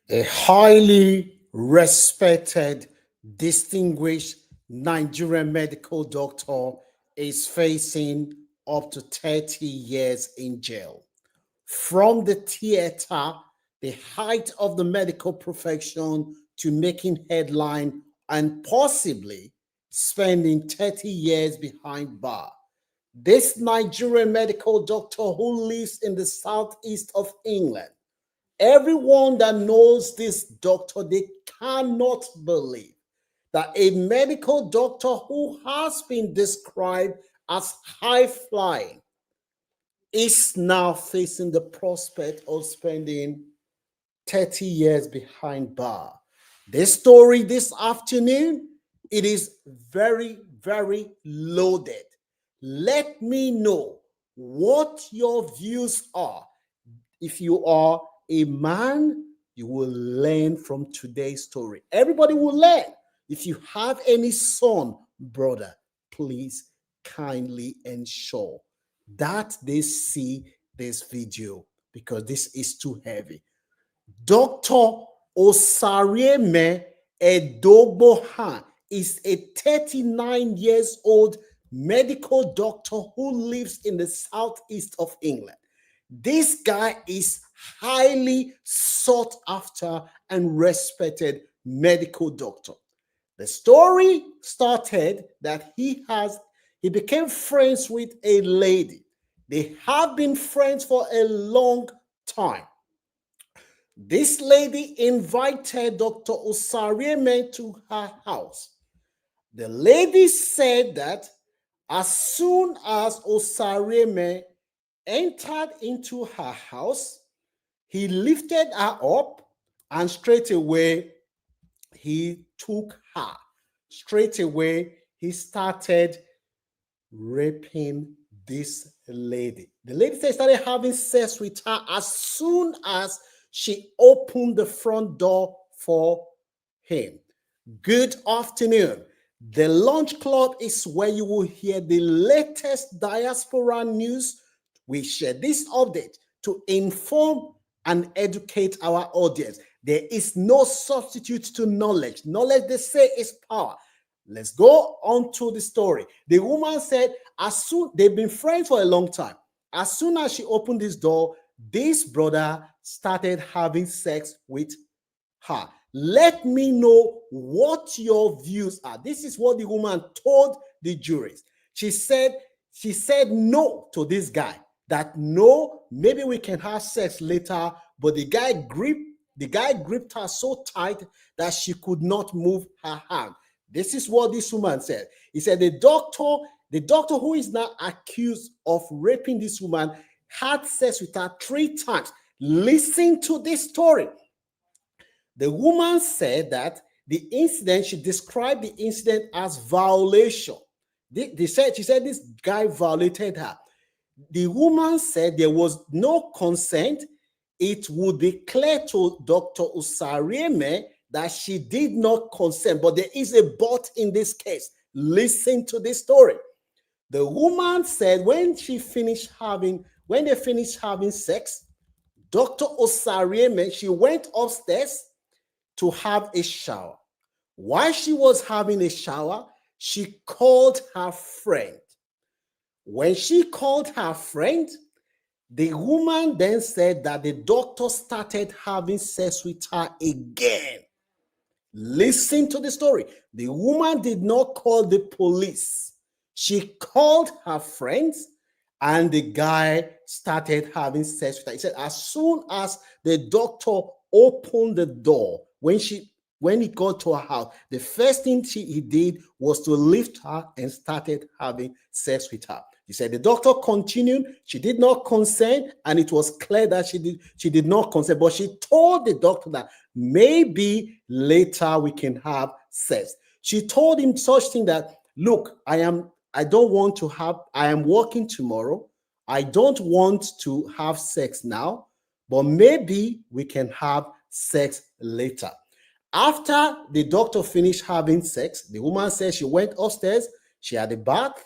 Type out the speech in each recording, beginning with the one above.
A highly respected, distinguished Nigerian medical doctor is facing up to 30 years in jail. From the theater, the height of the medical profession, to making headline and possibly spending 30 years behind bar. This Nigerian medical doctor who lives in the southeast of England, everyone that knows this doctor, they cannot believe that a medical doctor who has been described as high flying is now facing the prospect of spending 30 years behind bar. This story this afternoon, it is very, very loaded. Let me know what your views are. If you are a man, you will learn from today's story. Everybody will learn. If you have any son, brother, please kindly ensure that they see this video because this is too heavy. Dr. Osarieme Edogbohan is a 39 years old medical doctor who lives in the southeast of England. This guy is highly sought after and respected medical doctor. The story started that he became friends with a lady. They have been friends for a long time. This lady invited Dr. Osarieme to her house. The lady said that as soon as Osarieme entered into her house, he lifted her up and straight away he took her. Straight away he started raping this lady. The lady said he started having sex with her as soon as she opened the front door for him. Good afternoon. The Lunch Club is where you will hear the latest diaspora news. We share this update to inform and educate our audience. There is no substitute to knowledge. Knowledge, they say, is power. Let's go on to the story. The woman said, as soon they've been friends for a long time. As soon as she opened this door, this brother started having sex with her. Let me know what your views are. This is what the woman told the juries. She said no to this guy. That no, maybe we can have sex later, but the guy gripped her so tight that she could not move her hand. This is what this woman said. He said the doctor who is now accused of raping this woman had sex with her 3 times. Listen to this story. The woman said that the incident, she described the incident as violation. She said this guy violated her. The woman said there was no consent. It would be clear to Dr. Osarieme that she did not consent, but there is a but in this case. Listen to this story. The woman said when they finished having sex, Dr. Osarieme, she went upstairs to have a shower. While she was having a shower, she called her friend. When she called her friend, the woman then said that the doctor started having sex with her again. Listen to the story. The woman did not call the police. She called her friends and the guy started having sex with her. He said as soon as the doctor opened the door, when he got to her house, the first thing he did was to lift her and started having sex with her. He said the doctor continued. She did not consent, and it was clear that she did not consent. But she told the doctor that maybe later we can have sex. She told him such thing that, look, I am working tomorrow. I don't want to have sex now, but maybe we can have sex later. After the doctor finished having sex, the woman said she went upstairs, she had a bath,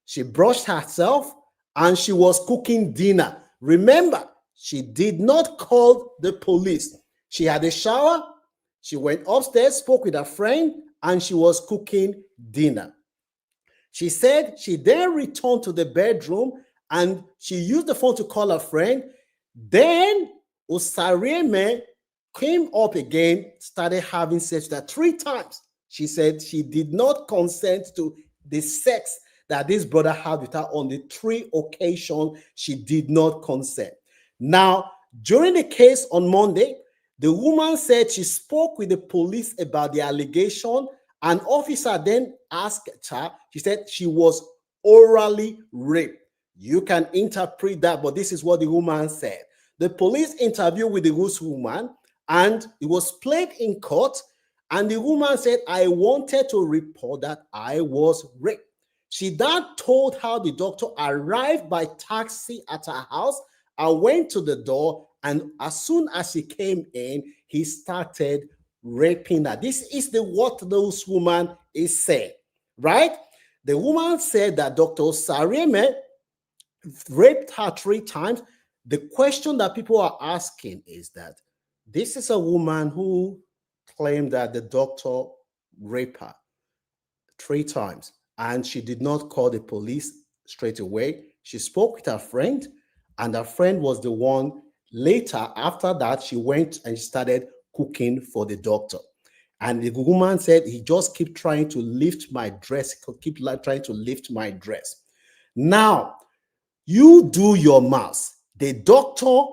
she brushed herself, and she was cooking dinner. Remember, she did not call the police. She had a shower, she went upstairs, spoke with her friend, and she was cooking dinner. She said she then returned to the bedroom and she used the phone to call her friend. Then Osarieme came up again, started having sex with her 3 times. She said she did not consent to the sex that this brother had with her on the 3 occasions. She did not consent. Now, during the case on Monday, the woman said she spoke with the police about the allegation. An officer then asked her, she said she was orally raped. You can interpret that, but this is what the woman said. The police interviewed with the woman and it was played in court. And the woman said, I wanted to report that I was raped. She then told how the doctor arrived by taxi at her house and went to the door. And as soon as she came in, he started raping her. This is what those woman is saying, right? The woman said that Dr. Sareme raped her 3 times. The question that people are asking is that this is a woman who claimed that the doctor raped her 3 times and she did not call the police straight away. She spoke with her friend, and her friend was the one later. After that, she went and started cooking for the doctor. And the woman said, he just kept trying to lift my dress, keep trying to lift my dress. Now, you do your maths. The doctor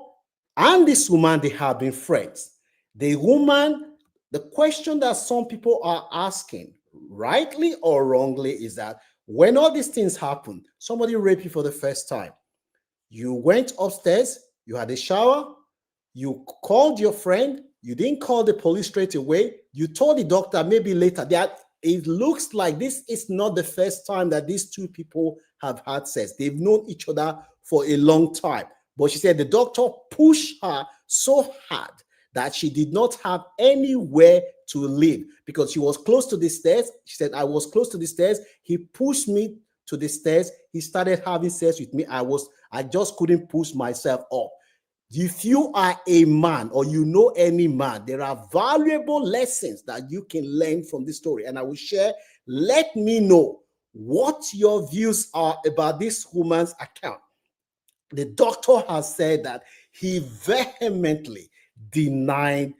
and this woman, they have been friends. The woman, the question that some people are asking, rightly or wrongly, is that when all these things happen, somebody raped you for the first time. You went upstairs, you had a shower, you called your friend, you didn't call the police straight away, you told the doctor maybe later that it looks like this is not the first time that these 2 people have had sex. They've known each other for a long time. But she said the doctor pushed her so hard that she did not have anywhere to live because she was close to the stairs. She said, I was close to the stairs. He pushed me to the stairs. He started having sex with me. I just couldn't push myself up. If you are a man or you know any man, there are valuable lessons that you can learn from this story. And I will share. Let me know what your views are about this woman's account. The doctor has said that he vehemently denied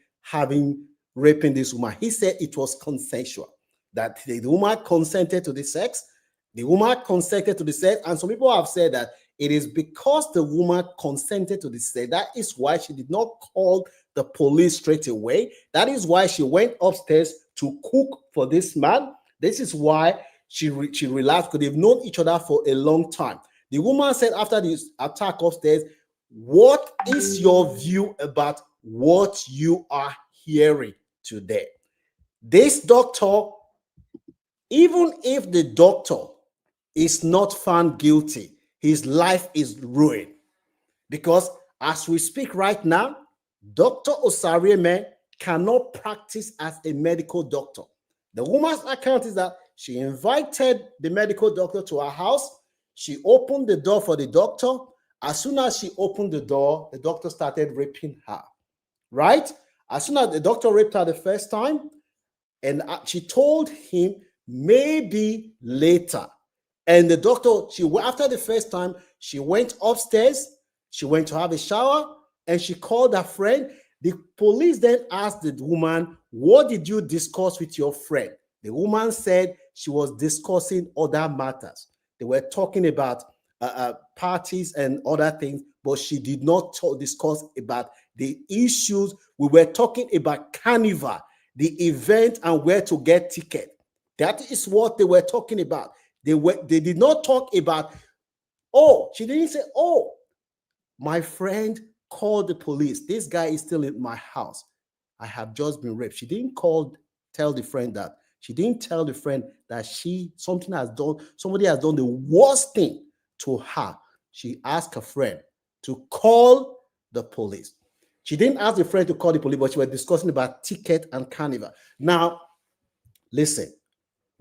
raping this woman. He said it was consensual, that the woman consented to the sex. The woman consented to the sex. And some people have said that it is because the woman consented to the sex. That is why she did not call the police straight away. That is why she went upstairs to cook for this man. This is why she relaxed, because they've known each other for a long time. The woman said after this attack upstairs, what is your view about what you are hearing today? This doctor, even if the doctor is not found guilty, his life is ruined. Because as we speak right now, Dr. Osarieme cannot practice as a medical doctor. The woman's account is that she invited the medical doctor to her house. She opened the door for the doctor. As soon as she opened the door, the doctor started raping her, right? As soon as the doctor raped her the first time, and she told him maybe later. And the doctor, after the first time, she went upstairs, she went to have a shower, and she called her friend. The police then asked the woman, what did you discuss with your friend? The woman said she was discussing other matters. They were talking about parties and other things, but she did not discuss about the issues. We were talking about Carnival, the event, and where to get ticket. That is what they were talking about. They did not talk about, she didn't say, my friend called the police. This guy is still in my house. I have just been raped. She didn't tell the friend that. She didn't tell the friend that somebody has done the worst thing to her. She asked her friend to call the police. She didn't ask the friend to call the police, but she was discussing about ticket and Carnival. Now, listen,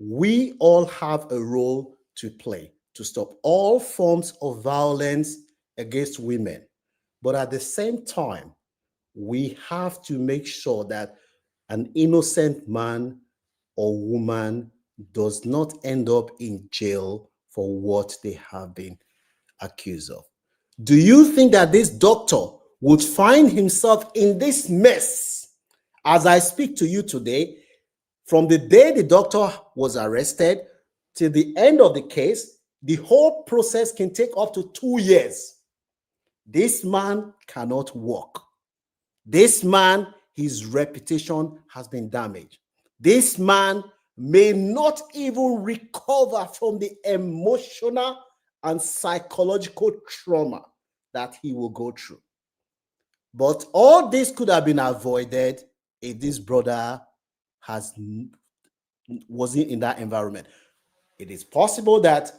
we all have a role to play to stop all forms of violence against women. But at the same time, we have to make sure that an innocent man or woman does not end up in jail for what they have been accused of. Do you think that this doctor would find himself in this mess as I speak to you today? From the day the doctor was arrested till the end of the case, the whole process can take up to 2 years. This man cannot walk. This man, his reputation has been damaged. This man may not even recover from the emotional and psychological trauma that he will go through. But all this could have been avoided if this brother wasn't in that environment. It is possible that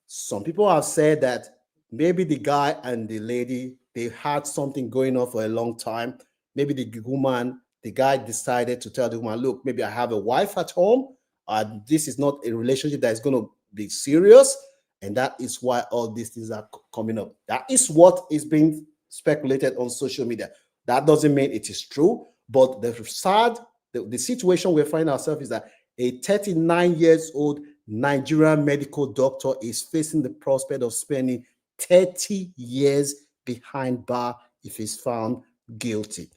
some people have said that maybe the guy and the lady, they had something going on for a long time. Maybe the guy decided to tell the woman, look, maybe I have a wife at home. This is not a relationship that is going to be serious. And that is why all these things are coming up. That is what is being speculated on social media. That doesn't mean it is true. But the situation we find ourselves is that a 39-year-old Nigerian medical doctor is facing the prospect of spending 30 years behind bar if he's found guilty.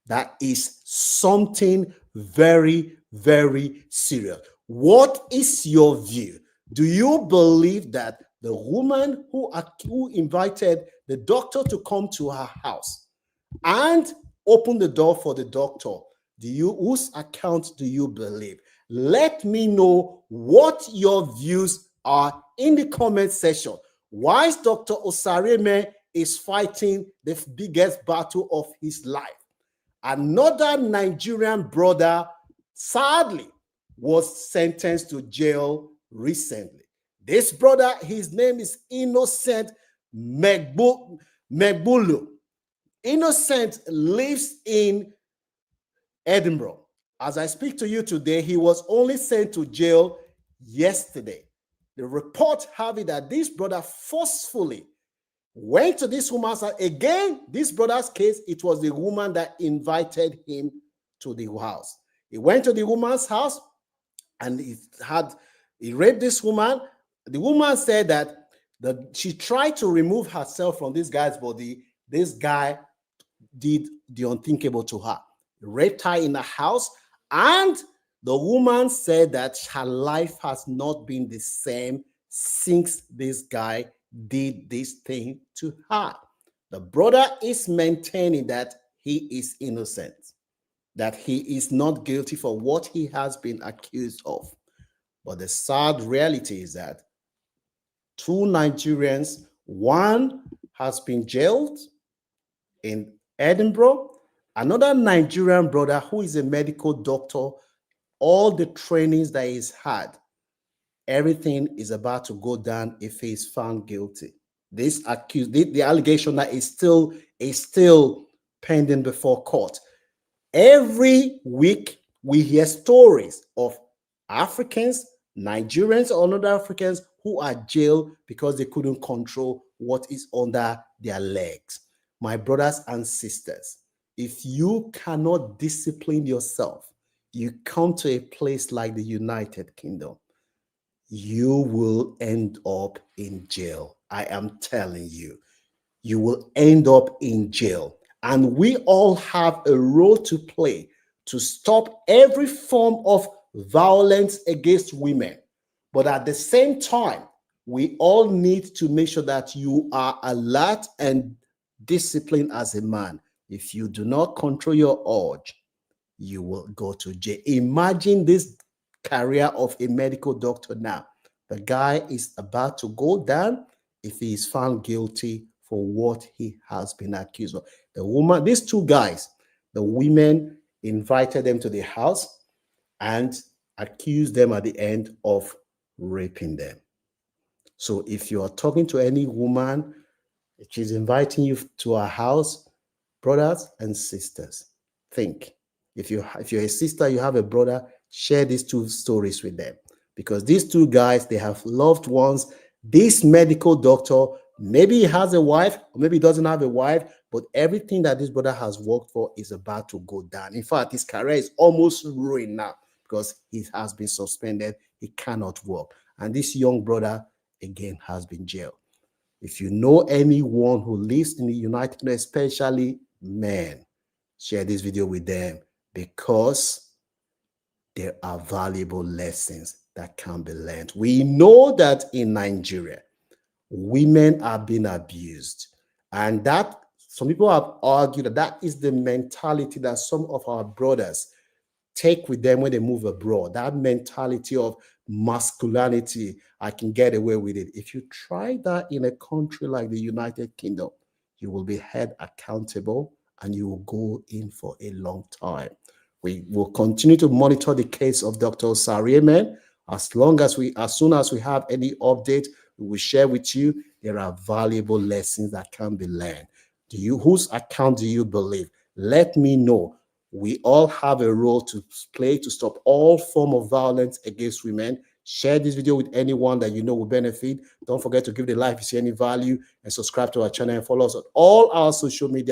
That is something very, very serious. What is your view? Do you believe that the woman who invited the doctor to come to her house and open the door for the doctor, whose account do you believe? Let me know what your views are in the comment section. Why is Dr. Osareme is fighting the biggest battle of his life? Another Nigerian brother, sadly, was sentenced to jail recently. This brother, his name is Innocent Megbulu. Innocent lives in Edinburgh. As I speak to you today, he was only sent to jail yesterday. The report have it that this brother forcefully went to this woman's house. Again, this brother's case, it was the woman that invited him to the house. He went to the woman's house and he raped this woman. The woman said that she tried to remove herself from this guy's body. This guy did the unthinkable to her. He raped her in the house, and the woman said that her life has not been the same since this guy did this thing to her. The brother is maintaining that he is innocent, that he is not guilty for what he has been accused of. But the sad reality is that 2 Nigerians, one has been jailed in Edinburgh, another Nigerian brother who is a medical doctor, all the trainings that he's had, everything is about to go down if he's found guilty. The allegation that is still pending before court. Every week we hear stories of Africans, Nigerians, or other Africans who are jailed because they couldn't control what is under their legs. My brothers and sisters, if you cannot discipline yourself, you come to a place like the United Kingdom, you will end up in jail. I am telling you, you will end up in jail. And we all have a role to play to stop every form of violence against women. But at the same time, we all need to make sure that you are alert and disciplined as a man. If you do not control your urge, you will go to jail. Imagine this career of a medical doctor now. The guy is about to go down if he is found guilty for what he has been accused of. The woman, these 2 guys, the women invited them to the house and accused them at the end of raping them. So if you are talking to any woman, she's inviting you to her house, brothers and sisters, think. If you're a sister, you have a brother, share these 2 stories with them. Because these 2 guys, they have loved ones. This medical doctor Maybe he has a wife, or maybe he doesn't have a wife, but everything that this brother has worked for is about to go down. In fact, his career is almost ruined now because he has been suspended. He cannot work. And this young brother, again, has been jailed. If you know anyone who lives in the United Kingdom, especially men, share this video with them because there are valuable lessons that can be learned. We know that in Nigeria, women are being abused. And that some people have argued that that is the mentality that some of our brothers take with them when they move abroad. That mentality of masculinity, I can get away with it. If you try that in a country like the United Kingdom, you will be held accountable and you will go in for a long time. We will continue to monitor the case of Dr. Osariemen. As soon as we have any update, we will share with you. There are valuable lessons that can be learned. Whose account do you believe? Let me know. We all have a role to play to stop all form of violence against women. Share this video with anyone that you know will benefit. Don't forget to give it a like if you see any value and subscribe to our channel and follow us on all our social media.